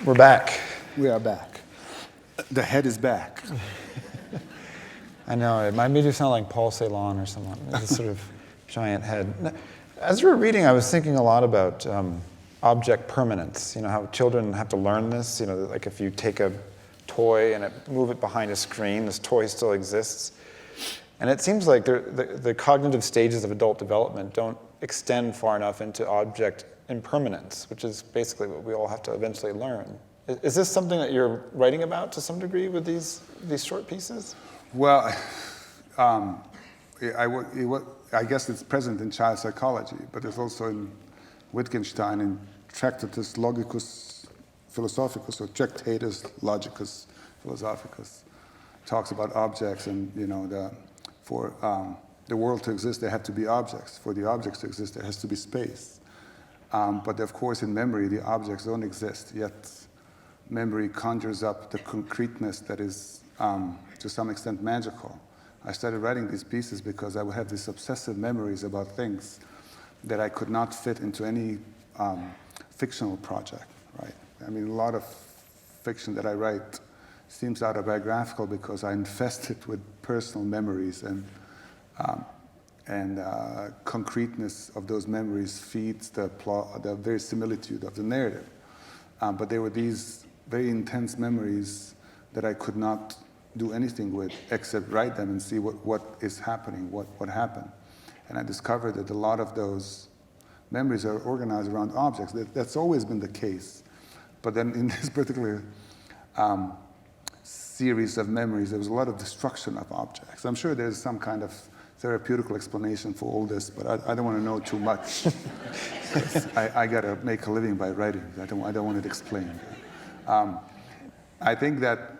We're back. We are back. The head is back. I know, it might make you sound like Paul Celan or someone. It's a sort of giant head. As you were reading, I was thinking a lot about object permanence. You know, how children have to learn this. You know, like if you take a toy and move it behind a screen, this toy still exists. And it seems like the cognitive stages of adult development don't extend far enough into object impermanence, which is basically what we all have to eventually learn. Is this something that you're writing about to some degree with these short pieces? Well, I guess it's present in child psychology, but it's also in Wittgenstein in Tractatus Logicus Philosophicus, or Tractatus Logicus Philosophicus, talks about objects, and you know, for the world to exist, there have to be objects. For the objects to exist, there has to be space. But of course, in memory, the objects don't exist, yet memory conjures up the concreteness that is, to some extent, magical. I started writing these pieces because I would have these obsessive memories about things that I could not fit into any fictional project, right? I mean, a lot of fiction that I write seems autobiographical because I infest it with personal memories, and concreteness of those memories feeds the plot, the verisimilitude of the narrative. But there were these very intense memories that I could not do anything with except write them and see what is happening, what happened. And I discovered that a lot of those memories are organized around objects. That's always been the case. But then in this particular series of memories, there was a lot of destruction of objects. I'm sure there's some kind of therapeutical explanation for all this, but I don't want to know too much. I got to make a living by writing. I don't want it explained. I think that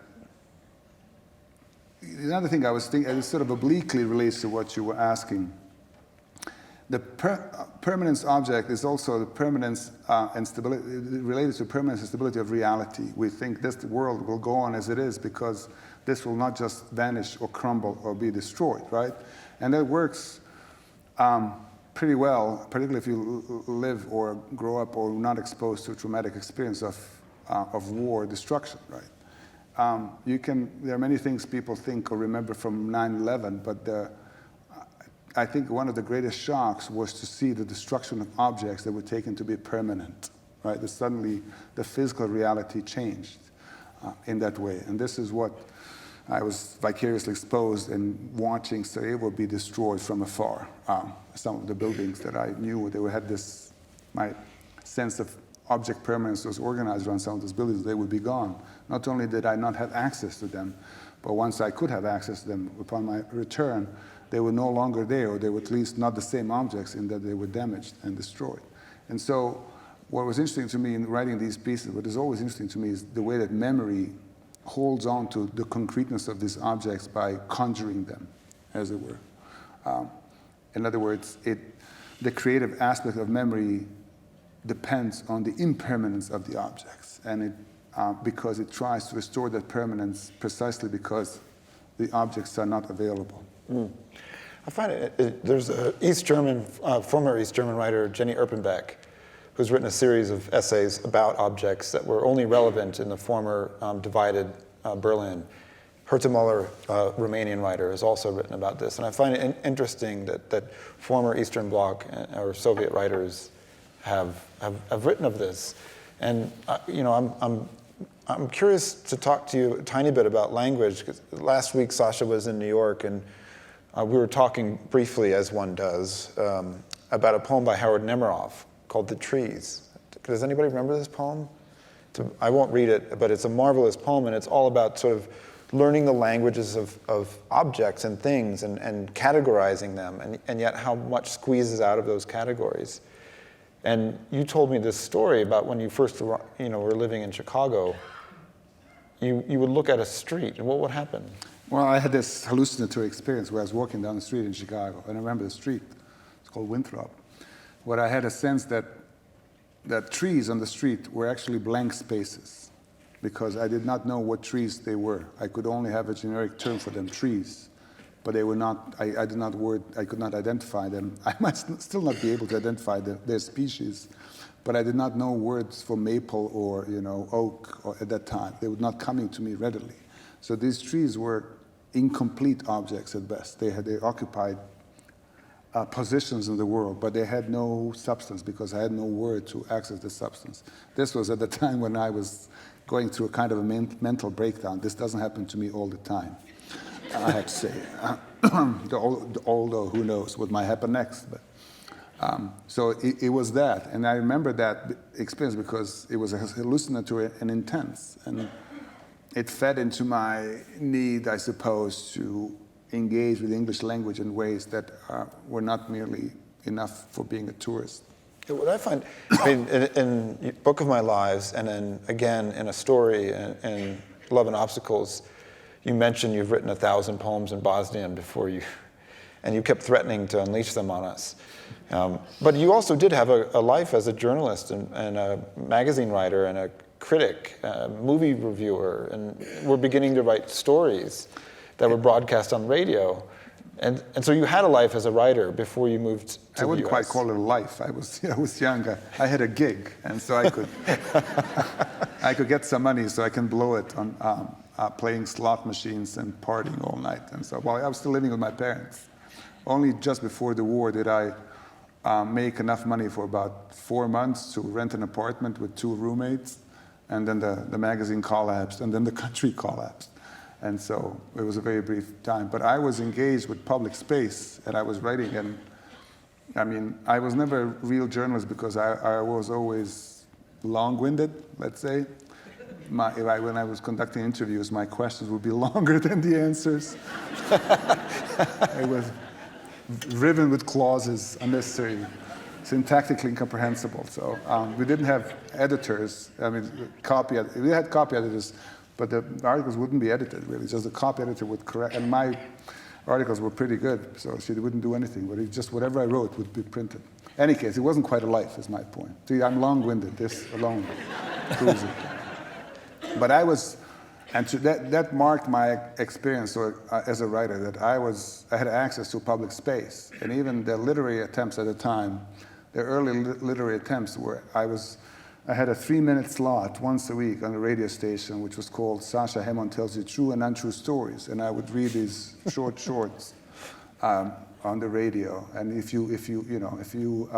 another thing I was thinking, it sort of obliquely relates to what you were asking. The permanence object is also the permanence and stability, related to permanence and stability of reality. We think this world will go on as it is because this will not just vanish or crumble or be destroyed, right? And that works pretty well, particularly if you live or grow up or not exposed to a traumatic experience of war, destruction, right? There are many things people think or remember from 9/11, but I think one of the greatest shocks was to see the destruction of objects that were taken to be permanent, right? That suddenly the physical reality changed in that way. And this is what I was vicariously exposed in watching Sarajevo be destroyed from afar. Some of the buildings that I knew, had this, my sense of object permanence was organized around some of those buildings, they would be gone. Not only did I not have access to them, but once I could have access to them upon my return, they were no longer there, or they were at least not the same objects in that they were damaged and destroyed. And so what was interesting to me in writing these pieces, what is always interesting to me, is the way that memory holds on to the concreteness of these objects by conjuring them, as it were. In other words, the creative aspect of memory depends on the impermanence of the objects, and because it tries to restore that permanence precisely because the objects are not available. Mm. I find there's a former East German writer, Jenny Erpenbeck, who's written a series of essays about objects that were only relevant in the former divided Berlin. Herta Müller, Romanian writer, has also written about this. And I find it interesting that former Eastern Bloc or Soviet writers have written of this. And I'm curious to talk to you a tiny bit about language, because last week Sasha was in New York, and we were talking briefly, as one does, about a poem by Howard Nemerov called The Trees. Does anybody remember this poem? I won't read it, but it's a marvelous poem, and it's all about sort of learning the languages of objects and things and categorizing them, and yet how much squeezes out of those categories. And you told me this story about when you first were living in Chicago. You would look at a street, and what would happen? Well, I had this hallucinatory experience where I was walking down the street in Chicago, and I remember the street. It's called Winthrop. Where I had a sense that trees on the street were actually blank spaces, because I did not know what trees they were. I could only have a generic term for them, trees. but they were not. I could not identify them. I might still not be able to identify their species, but I did not know words for maple or oak at that time. They were not coming to me readily. So these trees were incomplete objects at best. They occupied positions in the world, but they had no substance because I had no word to access the substance. This was at the time when I was going through a kind of a mental breakdown. This doesn't happen to me all the time, I have to say. Although who knows what might happen next. But, so it was that, and I remember that experience because it was hallucinatory and intense, and it fed into my need, I suppose, to engage with the English language in ways that were not merely enough for being a tourist. What I find, in Book of My Lives, and then again in a story in Love and Obstacles, you mentioned you've written 1,000 poems in Bosnian before you, and you kept threatening to unleash them on us. But you also did have a life as a journalist and a magazine writer and a critic, movie reviewer, and were beginning to write stories that were broadcast on radio. And so you had a life as a writer before you moved to the US. I wouldn't quite call it a life. I was young. I had a gig, and so I could I could get some money so I can blow it on playing slot machines and partying all night. And so while I was still living with my parents, only just before the war did I make enough money for about 4 months to rent an apartment with 2 roommates, and then the magazine collapsed, and then the country collapsed. And so it was a very brief time. But I was engaged with public space, and I was writing. And I mean, I was never a real journalist because I was always long-winded, let's say. When I was conducting interviews, my questions would be longer than the answers. I was riven with clauses, unnecessary, syntactically incomprehensible. So we didn't have editors. I mean, we had copy editors, but the articles wouldn't be edited, really. Just the copy editor would correct. And my articles were pretty good, so she wouldn't do anything. But just whatever I wrote would be printed. In any case, it wasn't quite a life, is my point. See, I'm long-winded. This alone proves it. But I was, and that marked my experience as a writer, that I had access to public space. And even the literary attempts at the time, the early literary attempts were, I had a 3-minute slot once a week on a radio station, which was called Sasha Hemon Tells You True and Untrue Stories. And I would read these shorts on the radio. And if you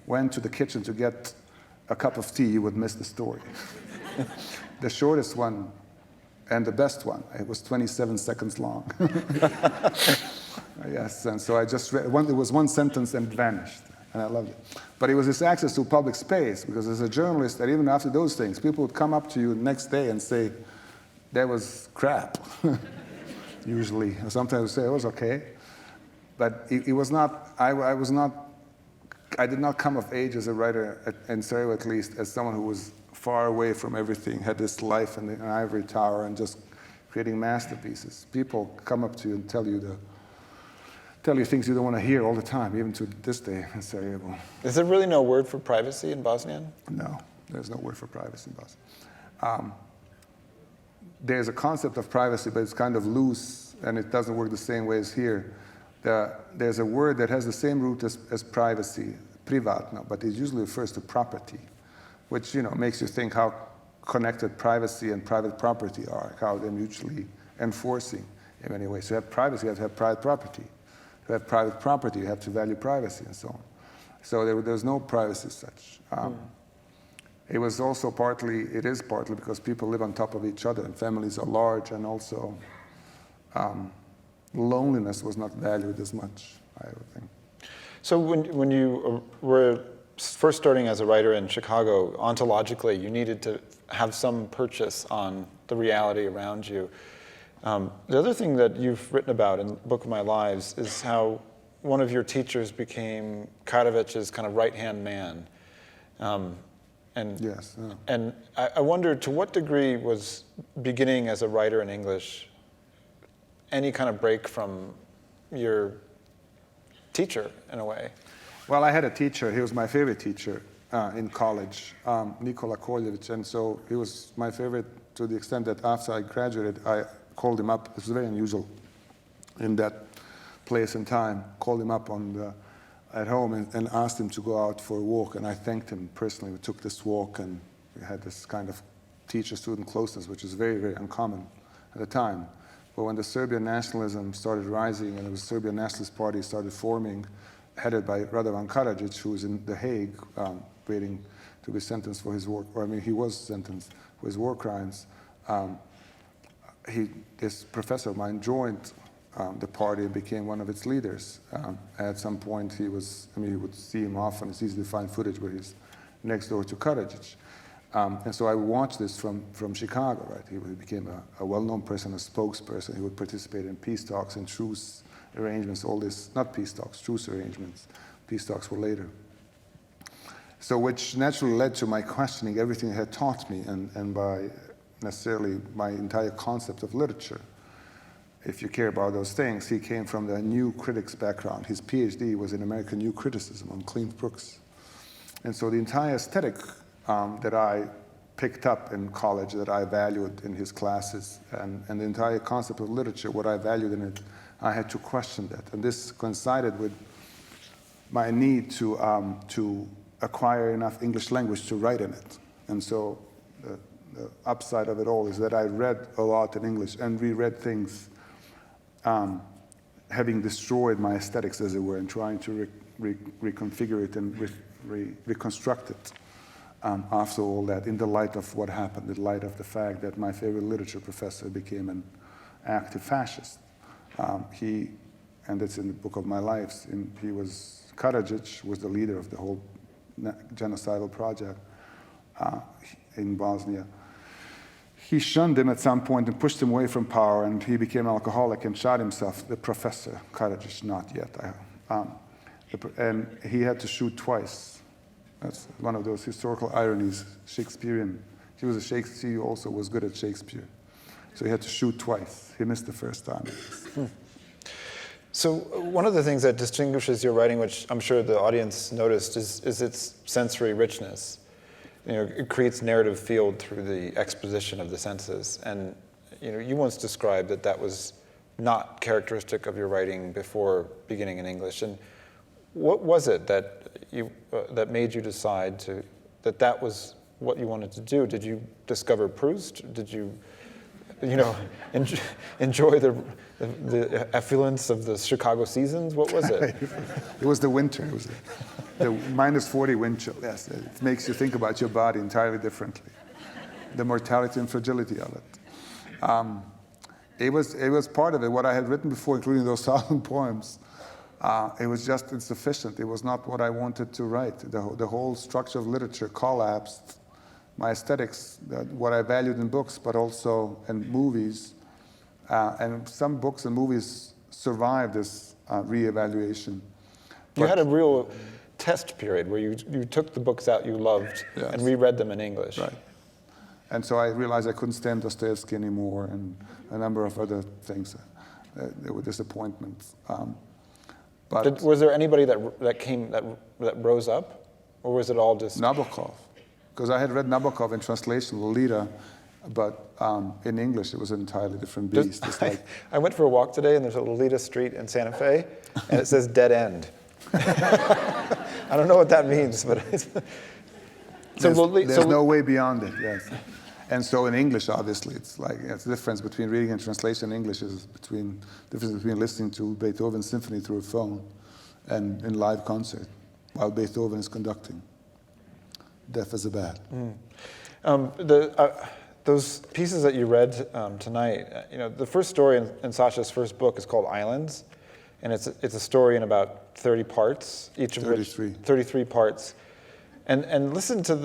went to the kitchen to get a cup of tea, you would miss the story. The shortest one and the best one, it was 27 seconds long. Yes, and so I just read, it was one sentence and it vanished, and I loved it. But it was this access to public space, because as a journalist, that even after those things, people would come up to you the next day and say, that was crap, usually. Or sometimes they would say, it was okay. But it was not, I did not come of age as a writer, in Sarajevo at least, as someone who was far away from everything, had this life in an ivory tower and just creating masterpieces. People come up to you and tell you things you don't want to hear all the time, even to this day in Sarajevo. Is there really no word for privacy in Bosnian? No, there's no word for privacy in Bosnian. There's a concept of privacy, but it's kind of loose, and it doesn't work the same way as here. There's a word that has the same root as privacy, privatno, but it usually refers to property, which makes you think how connected privacy and private property are, how they're mutually enforcing in many ways. To have privacy, you have to have private property. To have private property, you have to value privacy and so on. So there's no privacy as such. It is partly because people live on top of each other and families are large, and also loneliness was not valued as much, I would think. So when you were first starting as a writer in Chicago, ontologically, you needed to have some purchase on the reality around you. The other thing that you've written about in Book of My Lives is how one of your teachers became Karadžić's kind of right-hand man. Yes. Yeah. And I wonder, to what degree was beginning as a writer in English any kind of break from your teacher, in a way? Well, I had a teacher. He was my favorite teacher in college, Nikola Koljević, and so he was my favorite to the extent that after I graduated, I called him up. It was very unusual in that place and time, called him up at home and asked him to go out for a walk. And I thanked him personally. We took this walk, and we had this kind of teacher-student closeness, which was very, very uncommon at the time. But when the Serbian nationalism started rising and the Serbian Nationalist Party started forming, headed by Radovan Karadzic, who was in The Hague, waiting to be sentenced for his war, or I mean, he was sentenced for his war crimes. This professor of mine joined the party and became one of its leaders. At some point, you would see him often. It's easy to find footage where he's next door to Karadzic. And so I watched this from Chicago, right? He became a well-known person, a spokesperson. He would participate in peace talks and truce arrangements, all this, not peace talks, truce arrangements. Peace talks were later. So which naturally led to my questioning everything he had taught me, and by necessarily my entire concept of literature. If you care about those things, he came from the New Critics background. His PhD was in American New Criticism on Clint Brooks. And so the entire aesthetic that I picked up in college, that I valued in his classes, and the entire concept of literature, what I valued in it, I had to question that. And this coincided with my need to acquire enough English language to write in it. And so the upside of it all is that I read a lot in English and reread things, having destroyed my aesthetics, as it were, and trying to reconfigure it and reconstruct it after all that, in the light of what happened, in the light of the fact that my favorite literature professor became an active fascist. And it's in the book of my lives, Karadzic was the leader of the whole genocidal project in Bosnia. He shunned him at some point and pushed him away from power, and he became alcoholic and shot himself, the professor, Karadzic, not yet. And he had to shoot twice. That's one of those historical ironies, Shakespearean. He also was good at Shakespeare. So he had to shoot twice. He missed the first time. So one of the things that distinguishes your writing, which I'm sure the audience noticed, is its sensory richness. It creates narrative field through the exposition of the senses. And you once described that was not characteristic of your writing before beginning in English. And what was it that that made you decide that was what you wanted to do? Did you discover Proust? Did you enjoy the affluence of the Chicago seasons? What was it? It was the winter. It was the -40 wind chill. Yes, it makes you think about your body entirely differently. The mortality and fragility of it. It was part of it. What I had written before, including those 1,000 poems, it was just insufficient. It was not what I wanted to write. The whole structure of literature collapsed. My aesthetics, what I valued in books, but also in movies. And some books and movies survived this reevaluation. You had a real test period where you took the books out you loved and reread them in English. Right. And so I realized I couldn't stand Dostoevsky anymore, and a number of other things. There were disappointments. But was there anybody that rose up, or was it all just Nabokov? Because I had read Nabokov in translation, Lolita, but in English it was an entirely different beast. I went for a walk today, and there's a Lolita Street in Santa Fe, and it says dead end. I don't know what that means, but there's no way beyond it. Yes, and so in English, obviously, it's the difference between reading and translation in English is the difference between listening to Beethoven's symphony through a phone and in live concert while Beethoven is conducting. Deaf as a bat. Those pieces that you read tonight, the first story in Sasha's first book is called Islands, and it's a story in about 30 parts, each of 33 parts. And listen to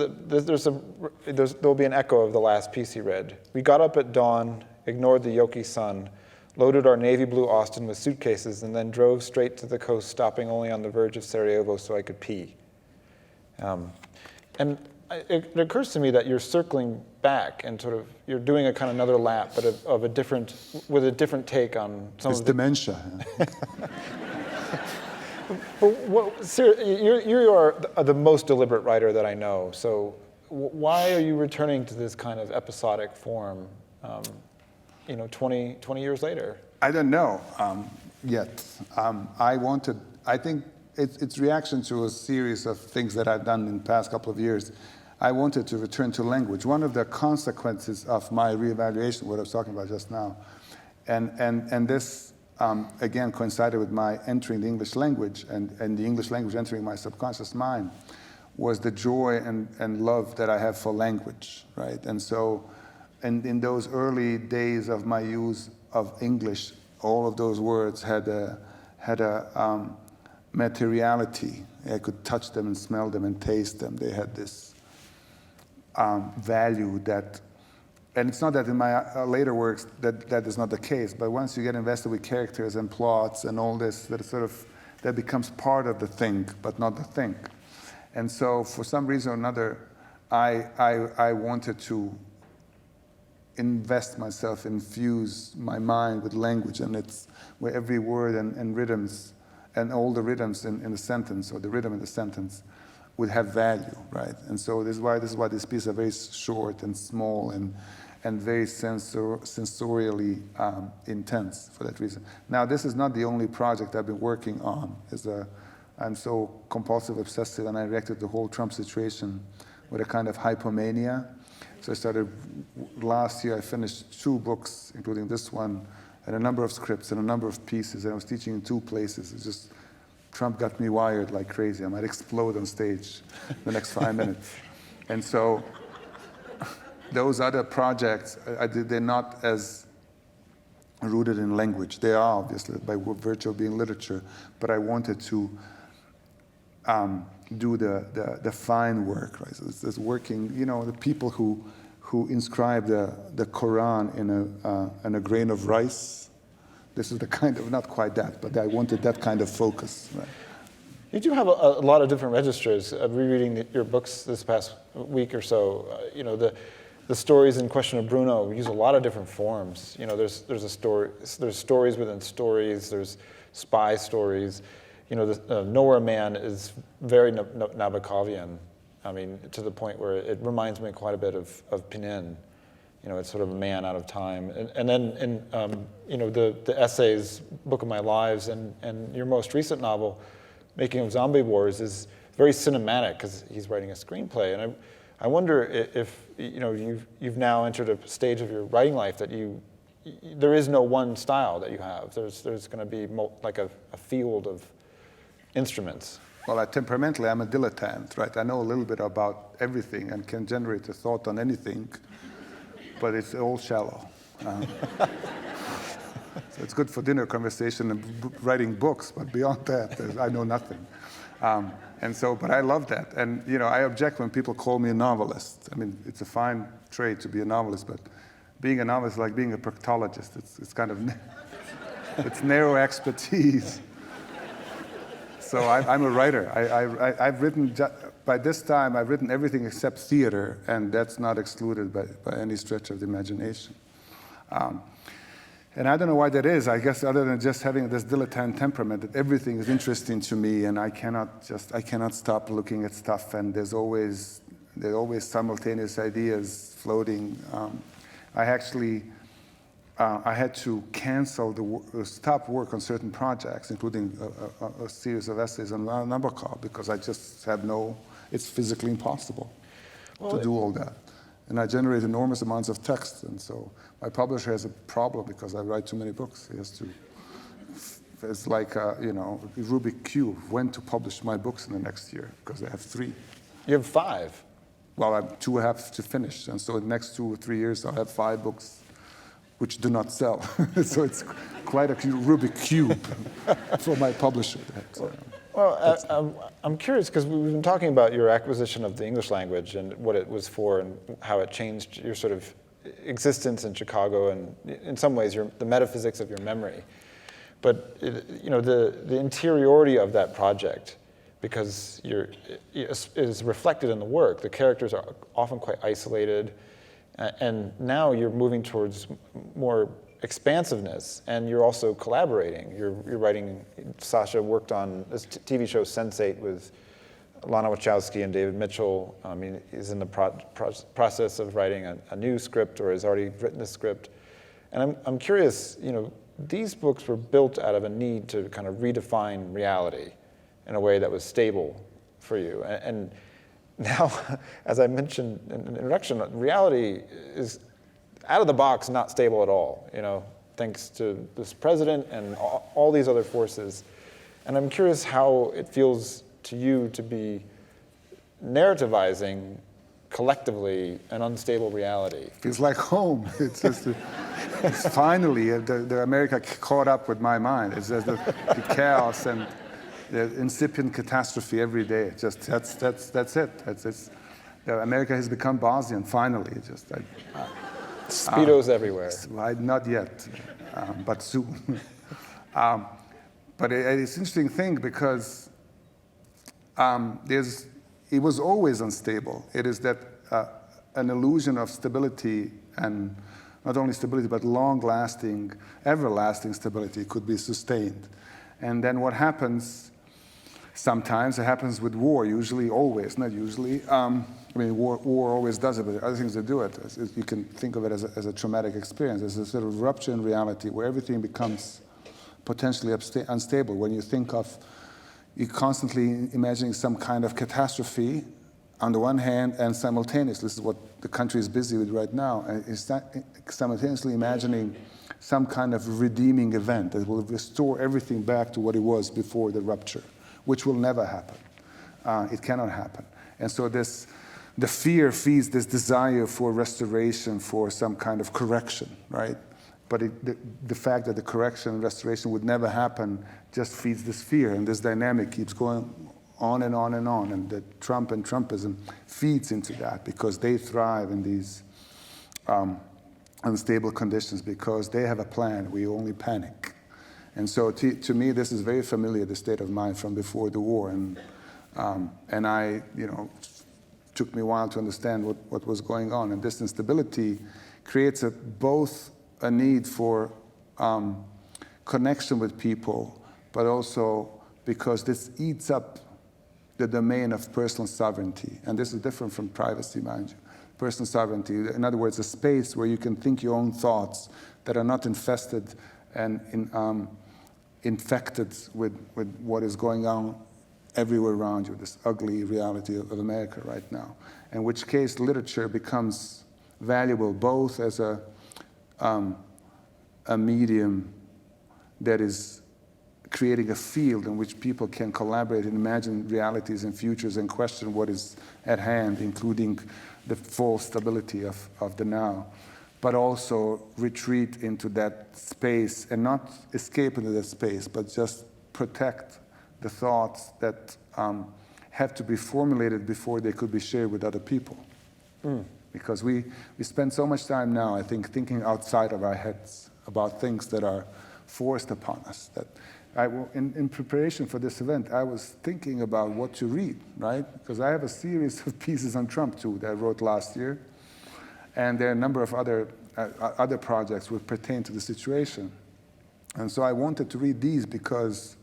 there'll be an echo of the last piece he read. We got up at dawn, ignored the Yoki sun, loaded our navy blue Austin with suitcases, and then drove straight to the coast, stopping only on the verge of Sarajevo so I could pee. And it occurs to me that you're circling back and you're doing a kind of another lap, but with a different take on some of the dementia. But you are the most deliberate writer that I know. So why are you returning to this kind of episodic form, 20 years later? I don't know. yet. I think it's reaction to a series of things that I've done in the past couple of years. I wanted to return to language. One of the consequences of my reevaluation, what I was talking about just now, and this, again, coincided with my entering the English language and the English language entering my subconscious mind, was the joy and love that I have for language, right? And so, in those early days of my use of English, all of those words had a materiality. I could touch them and smell them and taste them. They had this value that, and it's not that in my later works that is not the case, but once you get invested with characters and plots and all this, that becomes part of the thing, but not the thing. And so for some reason or another, I wanted to invest myself, infuse my mind with language, and it's where every word and rhythms and all the rhythms in the sentence, or the rhythm in the sentence, would have value, right? And so this is why these pieces are very short and small and very sensorially intense for that reason. Now, this is not the only project I've been working on. I'm so compulsive, obsessive, and I reacted to the whole Trump situation with a kind of hypomania. So I started, last year I finished 2 books, including this one, and a number of scripts and a number of pieces, and I was teaching in 2 places. It's just, Trump got me wired like crazy. I might explode on stage the next 5 minutes. And so those other projects, they're not as rooted in language. They are, obviously, by virtue of being literature, but I wanted to do the fine work, right? So it's working, the people who inscribe the Quran in a grain of rice. This is the kind of, not quite that, but I wanted that kind of focus, right? You do have a lot of different registers. Rereading your books this past week or so, the stories in Question of Bruno use a lot of different forms. There's stories within stories. There's spy stories. Nowhere Man is very Nabokovian. I mean, to the point where it reminds me quite a bit of Pinin. It's sort of a man out of time. And then in the essays, Book of My Lives, and your most recent novel, Making of Zombie Wars, is very cinematic because he's writing a screenplay. And I wonder if you've now entered a stage of your writing life that there is no one style that you have. There's going to be like a field of instruments. Well, temperamentally, I'm a dilettante, right? I know a little bit about everything and can generate a thought on anything, but it's all shallow. So it's good for dinner conversation and writing books, but beyond that, I know nothing. But I love that. And, I object when people call me a novelist. I mean, it's a fine trait to be a novelist, but being a novelist is like being a proctologist. It's kind of, it's narrow expertise. So I'm a writer. I've written, by this time, I've written everything except theater, and that's not excluded by any stretch of the imagination. And I don't know why that is. I guess other than just having this dilettante temperament, that everything is interesting to me, and I cannot stop looking at stuff, and there are always simultaneous ideas floating. I had to stop work on certain projects, including a series of essays on Nabokov, because I just had it's physically impossible to do all that. And I generate enormous amounts of text, and so my publisher has a problem because I write too many books. He has to, it's like, Rubik Cube, when to publish my books in the next year, because I have 3. You have 5? Well, I have 2 I have to finish, and so in the next 2 or 3 years, I'll have 5 books which do not sell. So it's quite a Rubik Cube for my publisher. Well, I'm curious, because we've been talking about your acquisition of the English language and what it was for and how it changed your sort of existence in Chicago and, in some ways, the metaphysics of your memory. But, the interiority of that project, because is reflected in the work. The characters are often quite isolated. And now you're moving towards more expansiveness, and you're also collaborating. You're writing. Sasha worked on this TV show Sense8 with Lana Wachowski and David Mitchell. I mean, he's in the process of writing a new script, or has already written a script. And I'm curious, these books were built out of a need to kind of redefine reality in a way that was stable for you. And now, as I mentioned in the introduction, reality is out of the box not stable at all, thanks to this president and all these other forces. And I'm curious how it feels to you to be narrativizing collectively an unstable reality. Feels like home. It's just, it's finally the America caught up with my mind. It's just the chaos and the incipient catastrophe every day. Just that's it. America has become Bosnian finally. Speedos everywhere. Not yet, but soon. But it's an interesting thing because it was always unstable. It is that an illusion of stability, and not only stability, but long-lasting, everlasting stability could be sustained. And then what happens, sometimes it happens with war, usually, always, not usually. War always does it, but there are other things that do it. You can think of it as a traumatic experience, as a sort of rupture in reality where everything becomes potentially unstable. When you think of, you're constantly imagining some kind of catastrophe on the one hand, and simultaneously, this is what the country is busy with right now, is simultaneously imagining some kind of redeeming event that will restore everything back to what it was before the rupture, which will never happen. It cannot happen. And so the fear feeds this desire for restoration, for some kind of correction, right? But the fact that the correction and restoration would never happen just feeds this fear, and this dynamic keeps going on and on and on. And the Trump and Trumpism feeds into that because they thrive in these unstable conditions because they have a plan. We only panic. And so to me, this is very familiar, the state of mind from before the war. And I, took me a while to understand what was going on. And this instability creates both a need for connection with people, but also because this eats up the domain of personal sovereignty. And this is different from privacy, mind you. Personal sovereignty, in other words, a space where you can think your own thoughts that are not infested and infected with what is going on everywhere around you, this ugly reality of America right now. In which case, literature becomes valuable both as a medium that is creating a field in which people can collaborate and imagine realities and futures and question what is at hand, including the false stability of the now, but also retreat into that space and not escape into that space, but just protect the thoughts that have to be formulated before they could be shared with other people. Because we spend so much time now, I think, thinking outside of our heads about things that are forced upon us. That in preparation for this event, I was thinking about what to read, right? Because I have a series of pieces on Trump, too, that I wrote last year. And there are a number of other projects which pertain to the situation. And so I wanted to read these because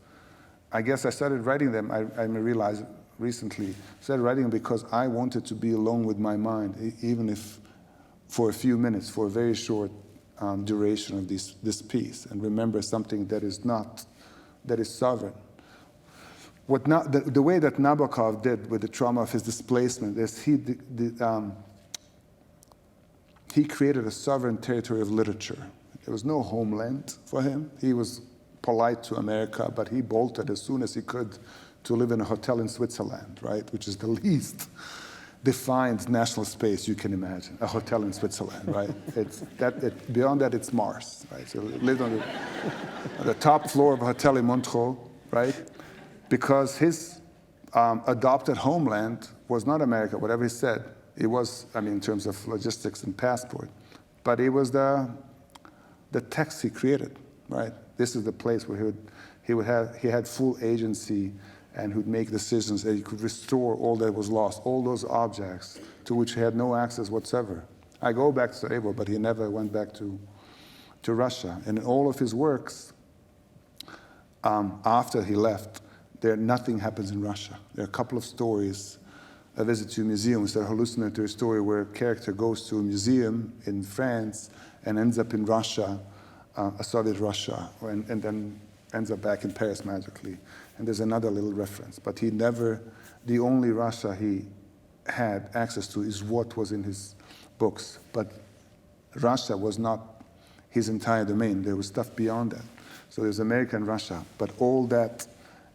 I guess I started writing them, I realized recently, started writing them because I wanted to be alone with my mind, even if for a few minutes, for a very short duration of this piece, and remember something that is sovereign. The way that Nabokov did with the trauma of his displacement is he created a sovereign territory of literature. There was no homeland for him. He was polite to America, but he bolted as soon as he could to live in a hotel in Switzerland, right? Which is the least defined national space you can imagine, a hotel in Switzerland, right? Beyond that, it's Mars, right? So he lived on the top floor of a hotel in Montreux, right? Because his adopted homeland was not America, whatever he said. It was, in terms of logistics and passport, but it was the text he created, right? This is the place where he had full agency and who'd make decisions that he could restore all that was lost, all those objects to which he had no access whatsoever. I go back to Sarajevo, but he never went back to Russia. And in all of his works, after he left, nothing happens in Russia. There are a couple of stories, a visit to museums, a hallucinatory story where a character goes to a museum in France and ends up in Russia a Soviet Russia, and then ends up back in Paris magically. And there's another little reference. But he never, the only Russia he had access to is what was in his books. But Russia was not his entire domain. There was stuff beyond that. So there's American Russia, but all that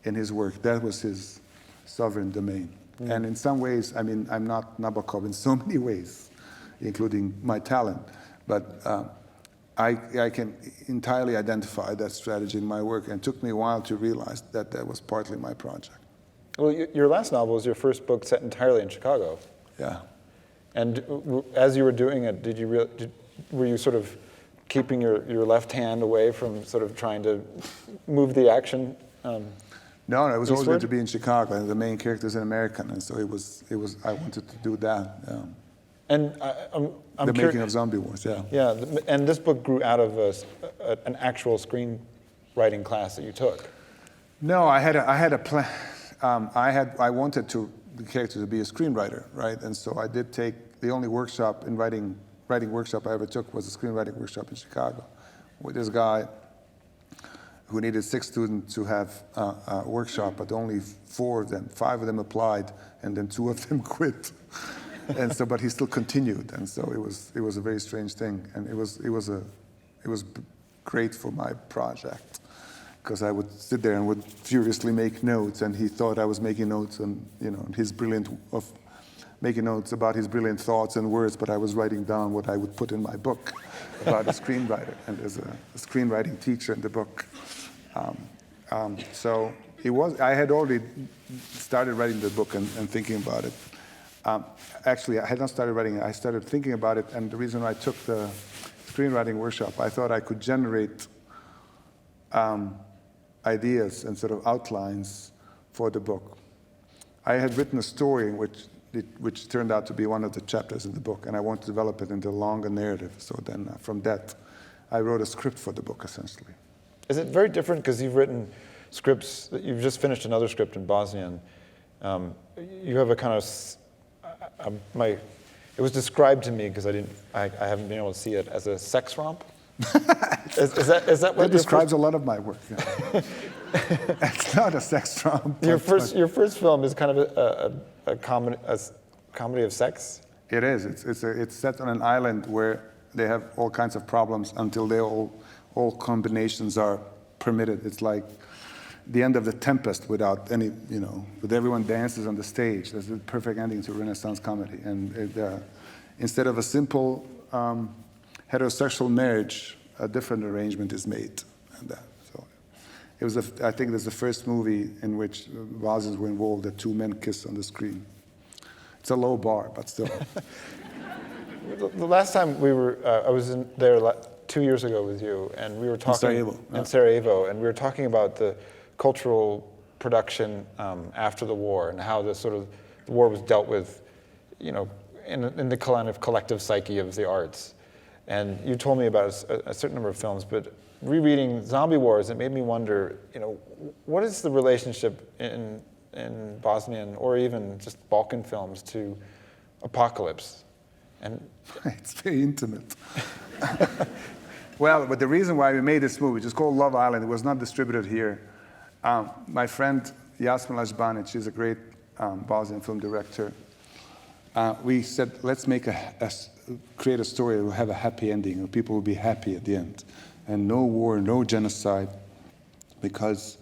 in his work, that was his sovereign domain. And in some ways, I mean, I'm not Nabokov in so many ways, including my talent, but I can entirely identify that strategy in my work, and it took me a while to realize that that was partly my project. Well, your last novel was your first book set entirely in Chicago. Yeah. And as you were doing it, were you sort of keeping your left hand away from sort of trying to move the action? No, it was always eastward? going to be in Chicago, and the main character is an American, and so it was. I wanted to do that. Yeah. And I'm The curious. making of Zombie Wars, yeah. Yeah, and this book grew out of an actual screenwriting class that you took. No, I had a plan. I wanted the character to be a screenwriter, right? And so I did take the only workshop in writing workshop I ever took was a screenwriting workshop in Chicago, with this guy who needed 6 students to have a workshop, but only 5 of them applied, and then 2 of them quit. And so, but he still continued, and so it was a very strange thing, and it was great for my project, because I would sit there and would furiously make notes, and he thought I was making notes on making notes about his brilliant thoughts and words, but I was writing down what I would put in my book about a screenwriter, and there's a screenwriting teacher in the book. So I had already started writing the book and thinking about it. Actually, I had not started writing it. I started thinking about it, and the reason I took the screenwriting workshop, I thought I could generate ideas and sort of outlines for the book. I had written a story which turned out to be one of the chapters in the book, and I wanted to develop it into a longer narrative. So then from that, I wrote a script for the book, essentially. Is it very different because you've written scripts? You've just finished another script in Bosnian. You have a kind of it was described to me because I haven't been able to see it as a sex romp. is that what that describes a lot of my work? Yeah. It's not a sex romp. Your first film is kind of a comedy of sex. It is. It's set on an island where they have all kinds of problems until all combinations are permitted. It's like the end of The Tempest without any, with everyone dances on the stage. That's the perfect ending to a Renaissance comedy. And instead of a simple heterosexual marriage, a different arrangement is made. And so it was. I think that's the first movie in which Bosnians were involved that 2 men kiss on the screen. It's a low bar, but still. The last time I was there 2 years ago with you, and we were talking in Sarajevo, and we were talking about the cultural production after the war and how the war was dealt with, in the kind of collective psyche of the arts. And you told me about a certain number of films, but rereading Zombie Wars, it made me wonder, what is the relationship in Bosnian or even just Balkan films to apocalypse? And it's very intimate. Well, but the reason why we made this movie, which is called Love Island, it was not distributed here. My friend Jasmine Lajbanic, she's a great Bosnian film director. We said, let's create a story that will have a happy ending, and people will be happy at the end. And no war, no genocide, because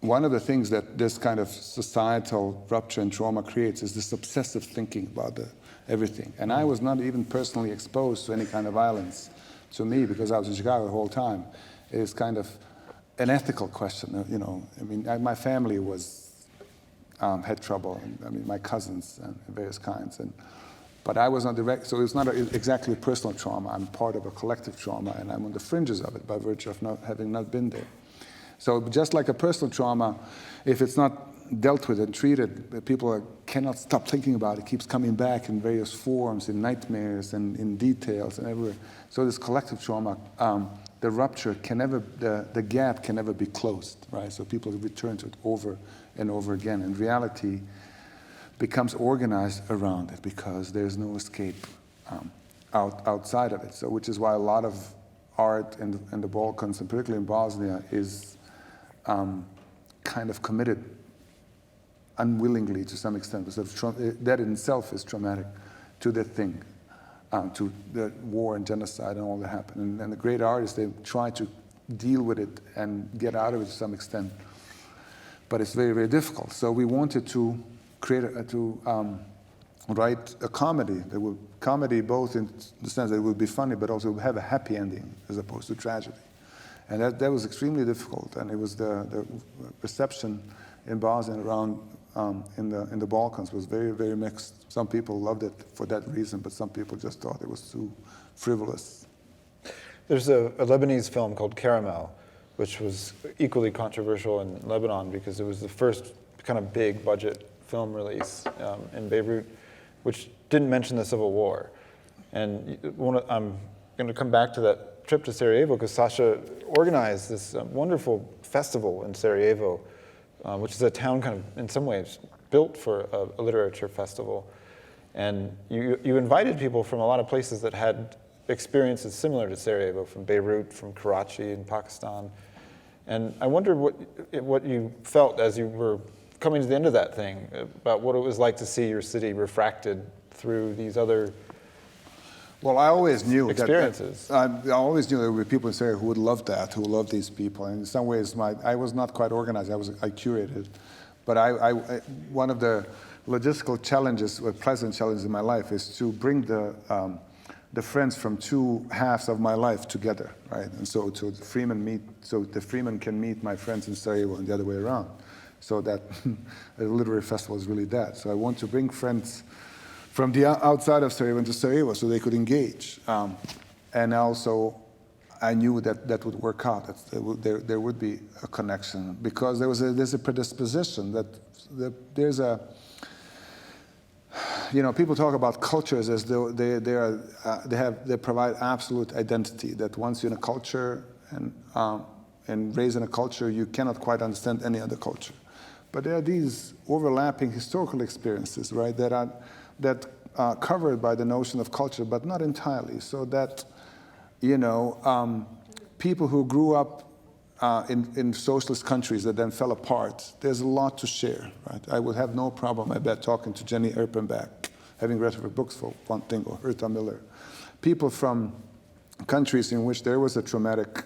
one of the things that this kind of societal rupture and trauma creates is this obsessive thinking about everything. And I was not even personally exposed to any kind of violence. To me, because I was in Chicago the whole time, it is kind of an ethical question. My family had trouble. My cousins and various kinds, but I was not direct. So it's not exactly a personal trauma. I'm part of a collective trauma, and I'm on the fringes of it by virtue of having not been there. So just like a personal trauma, if it's not dealt with and treated, people cannot stop thinking about it. It keeps coming back in various forms, in nightmares and in details and everywhere. So this collective trauma, the rupture the gap can never be closed, right? So people return to it over and over again. And reality becomes organized around it because there's no escape outside of it. So which is why a lot of art in the Balkans, and particularly in Bosnia, is kind of committed unwillingly to some extent. That in itself is traumatic to the thing, to the war and genocide and all that happened. And the great artists, they try to deal with it and get out of it to some extent. But it's very, very difficult. So we wanted to write a comedy that would both in the sense that it would be funny, but also have a happy ending as opposed to tragedy. And that was extremely difficult. And it was the reception in Bosnia and around in the Balkans was very, very mixed. Some people loved it for that reason, but some people just thought it was too frivolous. There's a Lebanese film called Caramel, which was equally controversial in Lebanon because it was the first kind of big budget film release in Beirut, which didn't mention the civil war. And I'm going to come back to that trip to Sarajevo because Sasha organized this wonderful festival in Sarajevo, which is a town kind of, in some ways, built for a literature festival. And you invited people from a lot of places that had experiences similar to Sarajevo, from Beirut, from Karachi in Pakistan. And I wondered what you felt as you were coming to the end of that thing, about what it was like to see your city refracted through these other Well, I always knew experiences. I always knew there would be people in Syria who would love that, who would love these people. And in some ways, I was not quite organized. I curated, but one of the logistical challenges, or pleasant challenges in my life, is to bring the friends from two halves of my life together, right? And so the Freeman can meet my friends in Sarajevo and the other way around. So that a literary festival is really that. So I want to bring friends from the outside of Sarajevo into Sarajevo so they could engage. And also, I knew that would work out, that there would be a connection, because there's a predisposition that there's a, people talk about cultures as though they provide absolute identity, that once you're in a culture and raised in a culture, you cannot quite understand any other culture. But there are these overlapping historical experiences, right, that are covered by the notion of culture, but not entirely. So that, people who grew up in socialist countries that then fell apart, there's a lot to share, right? I would have no problem, I bet, talking to Jenny Erpenbeck, having read her books for one thing, or Herta Miller. People from countries in which there was a traumatic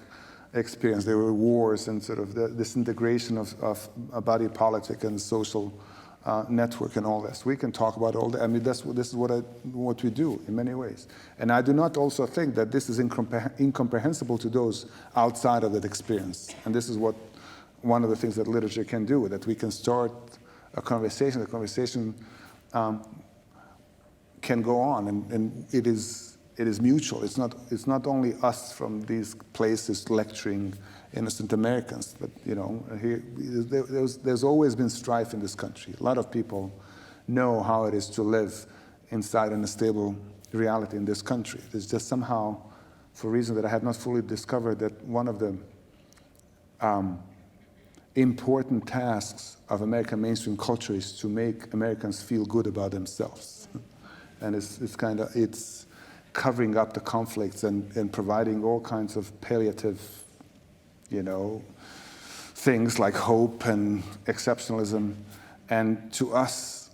experience, there were wars and sort of the disintegration of body politic and social network and all this. We can talk about all that. I mean, this is what we do in many ways. And I do not also think that this is incomprehensible to those outside of that experience. And this is one of the things that literature can do, that we can start a conversation. The conversation can go on, and it is mutual. It's not only us from these places lecturing innocent Americans, but there's always been strife in this country. A lot of people know how it is to live inside an unstable reality in this country. It's just somehow, for a reason that I have not fully discovered, that one of the important tasks of American mainstream culture is to make Americans feel good about themselves. And it's covering up the conflicts and providing all kinds of palliative, things like hope and exceptionalism. And to us,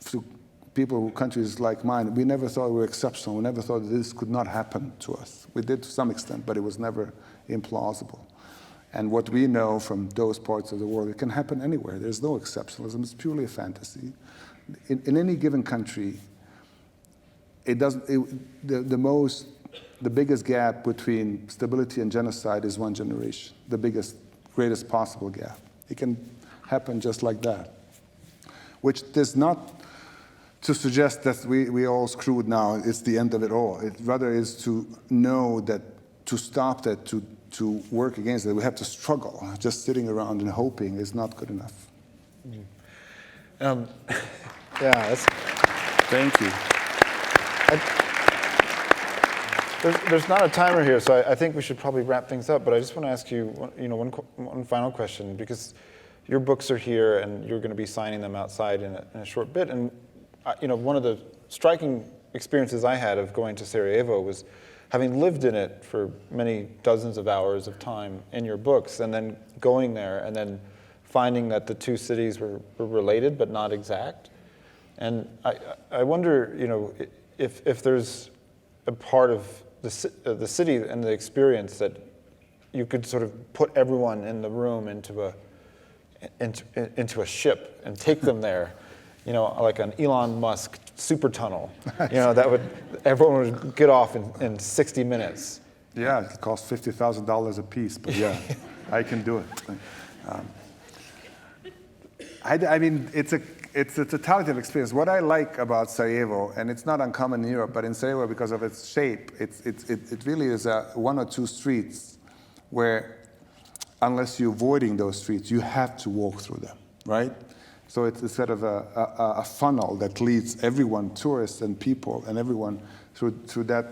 to people, countries like mine, we never thought we were exceptional. We never thought that this could not happen to us. We did to some extent, but it was never implausible. And what we know from those parts of the world, it can happen anywhere. There's no exceptionalism. It's purely a fantasy. In any given country, the biggest gap between stability and genocide is one generation. The greatest possible gap. It can happen just like that. Which is not to suggest that we all screwed now, it's the end of it all. It rather is to know that to stop that, to work against it, we have to struggle. Just sitting around and hoping is not good enough. Thank you. There's not a timer here, so I think we should probably wrap things up. But I just want to ask you, one final question, because your books are here, and you're going to be signing them outside in a short bit. And one of the striking experiences I had of going to Sarajevo was having lived in it for many dozens of hours of time in your books, and then going there and then finding that the two cities were related but not exact. And I wonder, if there's a part of the city and the experience that you could sort of put everyone in the room into a ship and take them there, like an Elon Musk super tunnel. Everyone would get off in 60 minutes. Yeah, it costs $50,000 a piece, but yeah, I can do it. I mean, it's a totality of experience. What I like about Sarajevo, and it's not uncommon in Europe, but in Sarajevo, because of its shape, it really is one or two streets where, unless you're avoiding those streets, you have to walk through them, right? So it's sort of a funnel that leads everyone, tourists and people, and everyone through that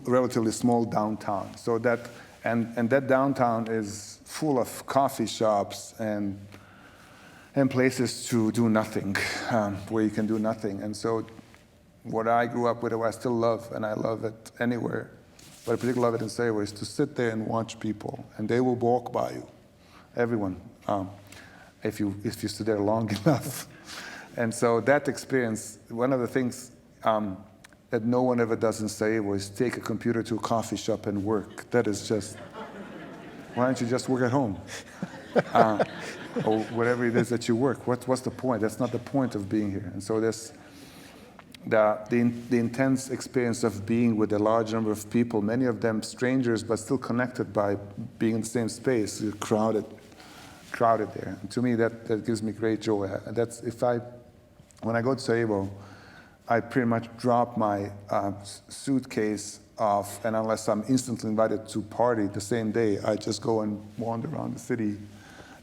relatively small downtown. So that that downtown is full of coffee shops and places to do nothing, where you can do nothing. And so what I grew up with, what I still love, and I love it anywhere, but I particularly love it in Sarajevo, is to sit there and watch people, and they will walk by you, everyone, if you sit there long enough. And so that experience, one of the things that no one ever does in Sarajevo is take a computer to a coffee shop and work. That is just, why don't you just work at home? Or whatever it is that you work. What's the point? That's not the point of being here. And so there's the intense experience of being with a large number of people, many of them strangers, but still connected by being in the same space, crowded there. And to me, that gives me great joy. And that's when I go to Sarajevo, I pretty much drop my suitcase off, and unless I'm instantly invited to party the same day, I just go and wander around the city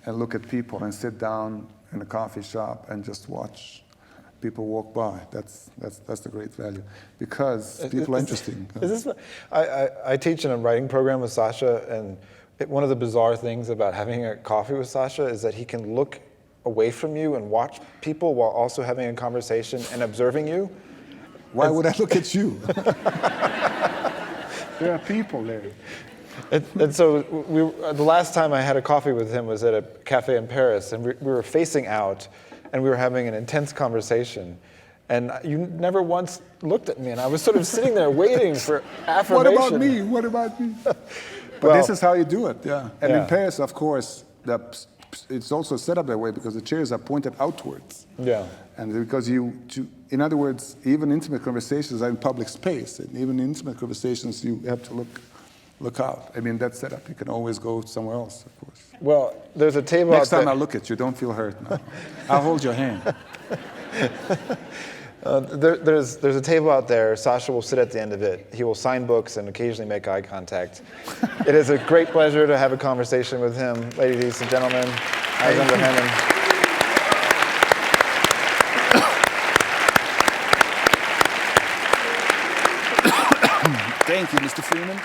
and look at people and sit down in a coffee shop and just watch people walk by. That's the great value, because people are interesting. I teach in a writing program with Sasha, and one of the bizarre things about having a coffee with Sasha is that he can look away from you and watch people while also having a conversation and observing you. Why would I look at you? There are people there. And so the last time I had a coffee with him was at a cafe in Paris, and we were facing out, and we were having an intense conversation. And you never once looked at me, and I was sort of sitting there waiting for affirmation. What about me? What about me? But this is how you do it, yeah. And in Paris, of course, it's also set up that way because the chairs are pointed outwards. Yeah. And because in other words, even intimate conversations are in public space, and even in intimate conversations, you have to look out. I mean, that's set up. You can always go somewhere else, of course. Well, there's a table Next time I look at you, don't feel hurt now. I'll hold your hand. There's a table out there. Sasha will sit at the end of it. He will sign books and occasionally make eye contact. It is a great pleasure to have a conversation with him, ladies and gentlemen. Aleksandar Hemon. Thank you, Mr. Freeman.